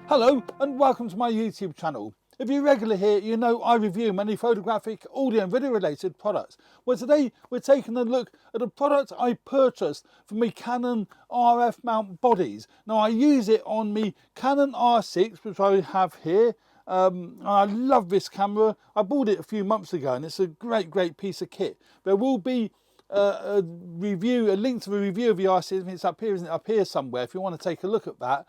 Hello and welcome to my YouTube channel. If you're regular here, you know I review many photographic, audio and video related products. Well, today we're taking a look at a product I purchased for my Canon RF mount bodies. Now I use it on my Canon R6, which I have here. I love this camera. I bought it a few months ago and it's a great piece of kit. There will be a link to the review of the R6. It's up here, isn't it? Up here somewhere if you want to take a look at that.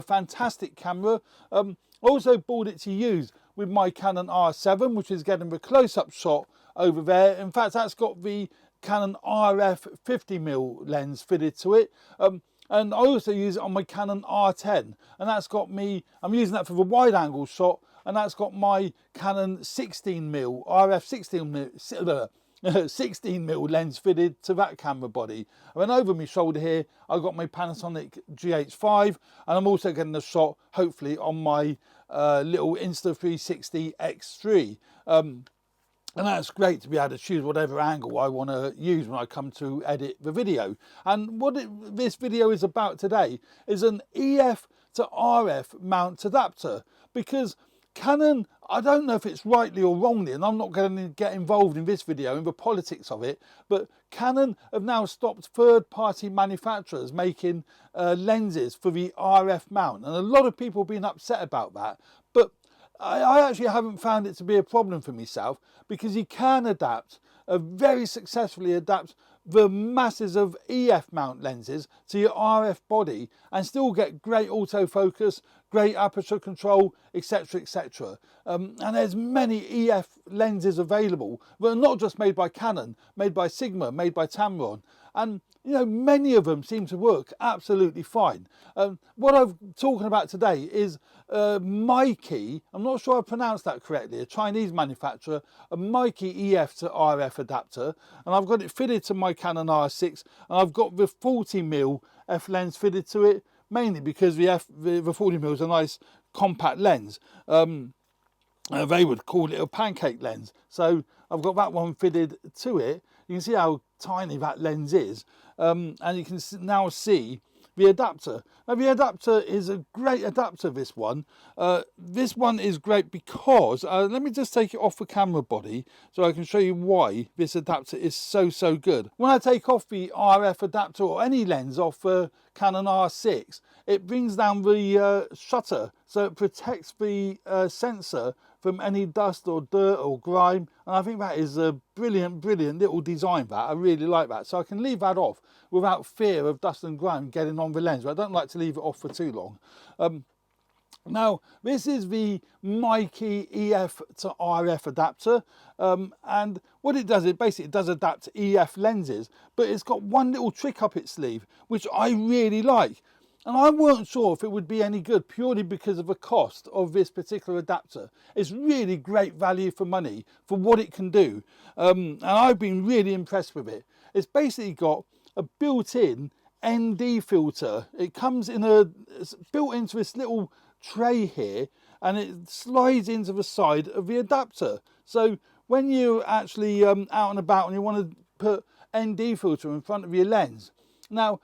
Fantastic camera. I also bought it to use with my Canon R7, which is getting the close-up shot over there. In fact, that's got the Canon RF 50mm lens fitted to it. And I also use it on my Canon R10, and that's got me, I'm using that for the wide angle shot, and that's got my Canon 16mm, RF 16mm lens fitted to that camera body. And then over my shoulder here, I've got my Panasonic GH5, and I'm also getting a shot, hopefully, on my little Insta360 X3. And that's great to be able to choose whatever angle I want to use when I come to edit the video. And what this video is about today is an EF to RF mount adapter, because Canon, I don't know if it's rightly or wrongly, and I'm not going to get involved in this video in the politics of it, but Canon have now stopped third-party manufacturers making lenses for the RF mount, and a lot of people have been upset about that. But I actually haven't found it to be a problem for myself, because you can adapt, very successfully adapt the masses of EF mount lenses to your RF body and still get great autofocus, great aperture control, etc, etc. And there's many EF lenses available that are not just made by Canon, made by Sigma, made by Tamron, and you know, many of them seem to work absolutely fine. What I'm talking about today is Meike, I'm not sure I pronounced that correctly, a Chinese manufacturer, a Meike EF to RF adapter, and I've got it fitted to my Canon R6, and I've got the 40mm f lens fitted to it, mainly because the 40mm is a nice compact lens. They would call it a pancake lens, so I've got that one fitted to it. You can see how tiny that lens is, and you can now see the adapter. Now the adapter is a great adapter, this one. This one is great because, let me just take it off the camera body so I can show you why this adapter is so good. When I take off the RF adapter or any lens off the Canon R6, it brings down the shutter, so it protects the sensor from any dust or dirt or grime, and I think that is a brilliant little design. That I really like that, so I can leave that off without fear of dust and grime getting on the lens, but I don't like to leave it off for too long. Now this is the Meike EF to RF adapter, and what it does, it basically does adapt to EF lenses, but it's got one little trick up its sleeve which I really like. And I weren't sure if it would be any good purely because of the cost of this particular adapter. It's really great value for money for what it can do. And I've been really impressed with it. It's basically got a built-in ND filter. It comes in it's built into this little tray here, and it slides into the side of the adapter. So when you're actually out and about and you want to put ND filter in front of your lens. Now,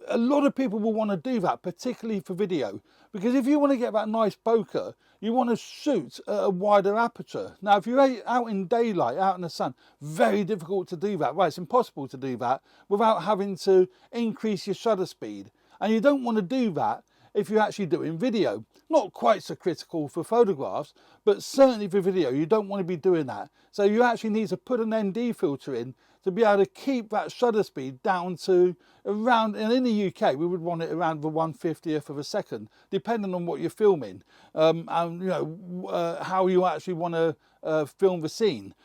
a lot of people will want to do that, particularly for video, because if you want to get that nice bokeh, you want to shoot at a wider aperture. Now if you're out in daylight, out in the sun, very difficult to do that. Well, it's impossible to do that without having to increase your shutter speed, and you don't want to do that if you're actually doing video. Not quite so critical for photographs, but certainly for video you don't want to be doing that. So you actually need to put an ND filter in to be able to keep that shutter speed down to around, and in the UK we would want it around the 1/50th of a second, depending on what you're filming, and you know how you actually want to film the scene.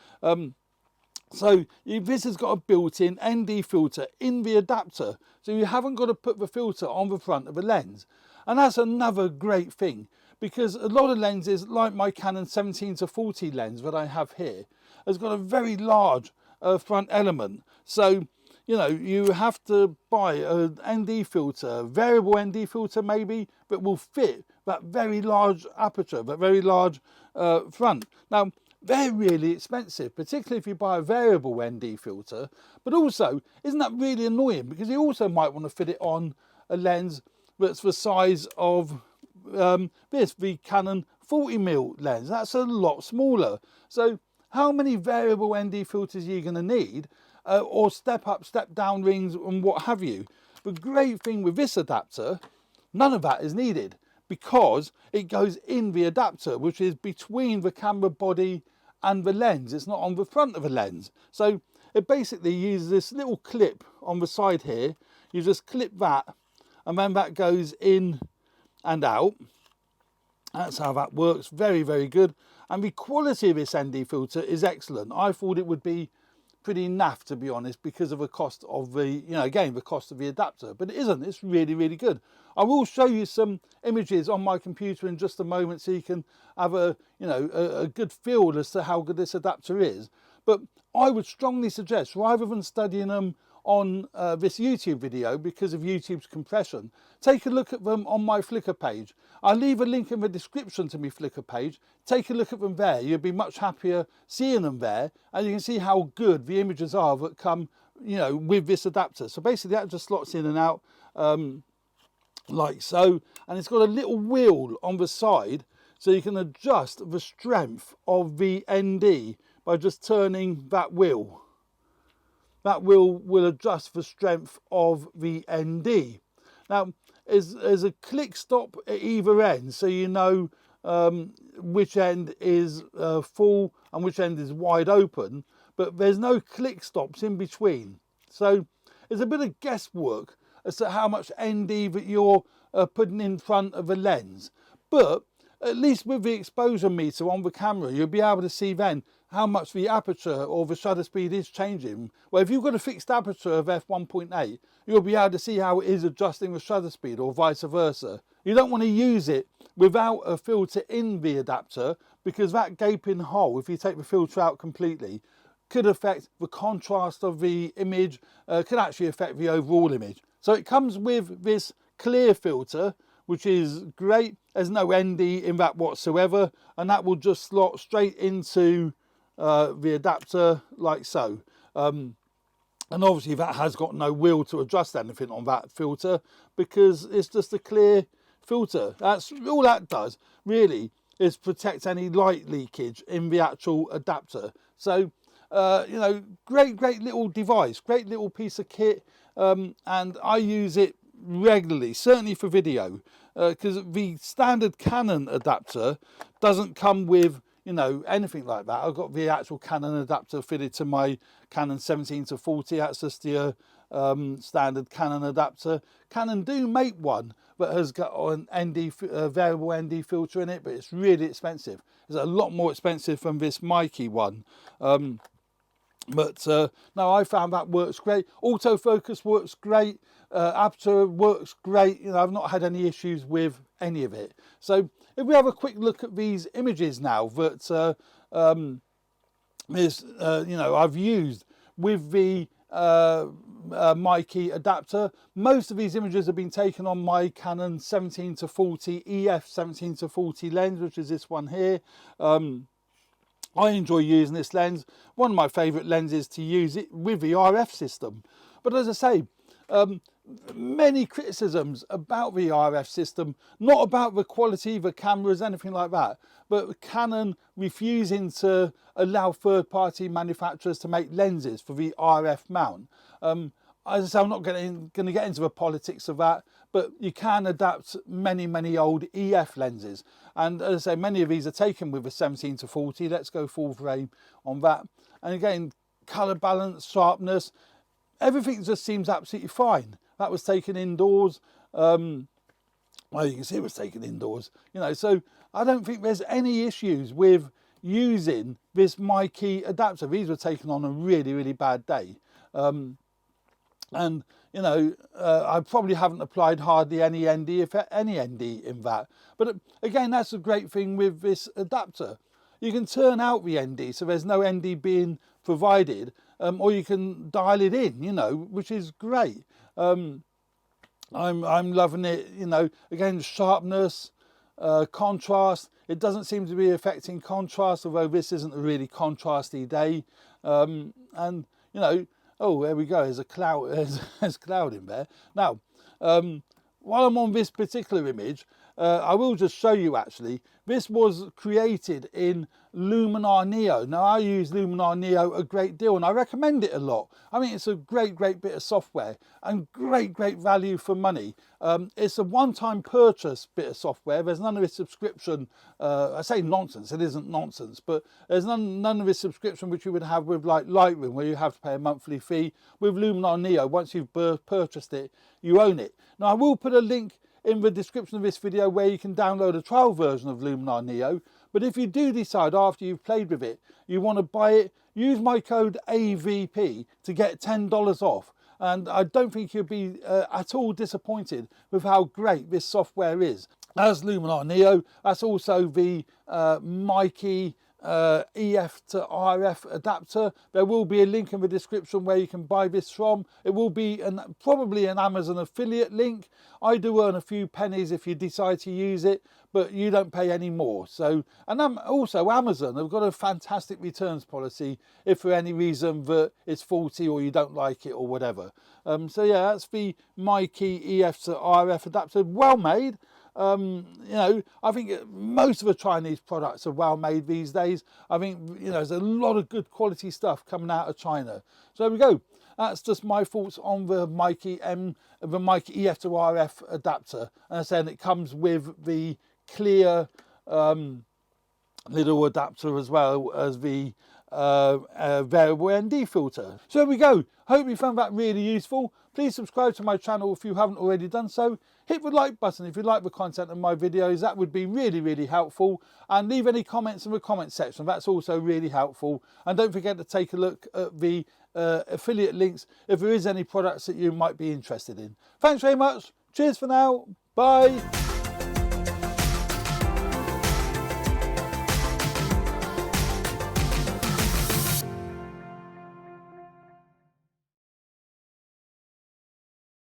So this has got a built-in ND filter in the adapter, so you haven't got to put the filter on the front of the lens. And that's another great thing, because a lot of lenses, like my Canon 17-40 lens that I have here, has got a very large front element. So, you know, you have to buy an ND filter, variable ND filter maybe, that will fit that very large aperture, that very large front. Now, they're really expensive, particularly if you buy a variable ND filter. But also, isn't that really annoying? Because you also might want to fit it on a lens that's the size of the Canon 40mm lens. That's a lot smaller. So how many variable ND filters are you going to need, or step up, step down rings and what have you? The great thing with this adapter, none of that is needed, because it goes in the adapter, which is between the camera body and the lens. It's not on the front of the lens. So it basically uses this little clip on the side here. You just clip that, and then that goes in and out. That's how that works. Very, very good. And the quality of this ND filter is excellent. I thought it would be pretty naff, to be honest, because of the cost of the, you know, again, the cost of the adapter, but it isn't. It's really, really good. I will show you some images on my computer in just a moment, so you can have a, you know, a good feel as to how good this adapter is. But I would strongly suggest, rather than studying them on this YouTube video because of YouTube's compression, take a look at them on my Flickr page. I'll leave a link in the description to my Flickr page. Take a look at them there. You'll be much happier seeing them there, and you can see how good the images are that come, you know, with this adapter. So basically that just slots in and out like so, and it's got a little wheel on the side, so you can adjust the strength of the ND by just turning that wheel. That wheel will adjust the strength of the ND. Now, there's a click stop at either end, so you know which end is full and which end is wide open, but there's no click stops in between. So there's a bit of guesswork as to how much ND that you're putting in front of the lens. But at least with the exposure meter on the camera, you'll be able to see then how much the aperture or the shutter speed is changing. Well, if you've got a fixed aperture of f1.8, you'll be able to see how it is adjusting the shutter speed, or vice versa. You don't want to use it without a filter in the adapter, because that gaping hole, if you take the filter out completely, could affect the contrast of the image, could actually affect the overall image. So it comes with this clear filter, which is great. There's no ND in that whatsoever, and that will just slot straight into the adapter like so. And obviously that has got no wheel to adjust anything on that filter, because it's just a clear filter. That's all that does really, is protect any light leakage in the actual adapter. So you know, great little device, great little piece of kit, and I use it regularly, certainly for video, because the standard Canon adapter doesn't come with, you know, anything like that. I've got the actual Canon adapter fitted to my Canon 17-40. That's just the standard Canon adapter. Canon do make one that has got an ND variable ND filter in it, but it's really expensive. It's a lot more expensive than this Meike one. But no, I found that works great. Autofocus works great. Aperture works great. You know, I've not had any issues with any of it. So if we have a quick look at these images now that you know, I've used with the Meike adapter. Most of these images have been taken on my Canon 17-40 EF 17-40 lens, which is this one here. I enjoy using this lens. One of my favourite lenses to use it with the RF system. But as I say, many criticisms about the RF system, not about the quality of the cameras, anything like that, but Canon refusing to allow third-party manufacturers to make lenses for the RF mount. As I say, I'm not going to get into the politics of that, but you can adapt many old EF lenses. And as I say, many of these are taken with a 17-40. Let's go full frame on that. And again, colour balance, sharpness, everything just seems absolutely fine. That was taken indoors. Well, you can see it was taken indoors. You know, so I don't think there's any issues with using this Meike adapter. These were taken on a really bad day. And you know, I probably haven't applied hardly any ND, if any ND in that. But again, that's a great thing with this adapter. You can turn out the ND, so there's no ND being provided, or you can dial it in, you know, which is great. I'm loving it, you know. Again, sharpness, contrast. It doesn't seem to be affecting contrast, although this isn't a really contrasty day. And you know, oh, there we go. There's a cloud. There's cloud in there. Now, while I'm on this particular image, I will just show you actually. This was created in Luminar Neo. Now I use Luminar Neo a great deal and I recommend it a lot. I mean, it's a great bit of software and great value for money. It's a one-time purchase bit of software. There's none of this subscription, I say nonsense, it isn't nonsense, but there's none of this subscription which you would have with like Lightroom, where you have to pay a monthly fee. With Luminar Neo, once you've purchased it, you own it. Now I will put a link in the description of this video where you can download a trial version of Luminar Neo. But if you do decide after you've played with it, you want to buy it, use my code AVP to get $10 off. And I don't think you'll be at all disappointed with how great this software is. As Luminar Neo, that's also the Meike EF to RF adapter. There will be a link in the description where you can buy this from. It will be probably an Amazon affiliate link. I do earn a few pennies if you decide to use it, but you don't pay any more. So, and also Amazon have got a fantastic returns policy if for any reason that it's faulty or you don't like it or whatever. So yeah, that's the Meike EF to RF adapter, well made. You know, I think most of the Chinese products are well made these days. I think, you know, there's a lot of good quality stuff coming out of China. So there we go. That's just my thoughts on the Meike EF to RF adapter. And I said it comes with the clear little adapter as well as the variable ND filter. So there we go. Hope you found that really useful. Please subscribe to my channel if you haven't already done so. Hit the like button if you like the content of my videos. That would be really helpful. And leave any comments in the comment section. That's also really helpful. And don't forget to take a look at the affiliate links if there is any products that you might be interested in. Thanks very much. Cheers for now. Bye.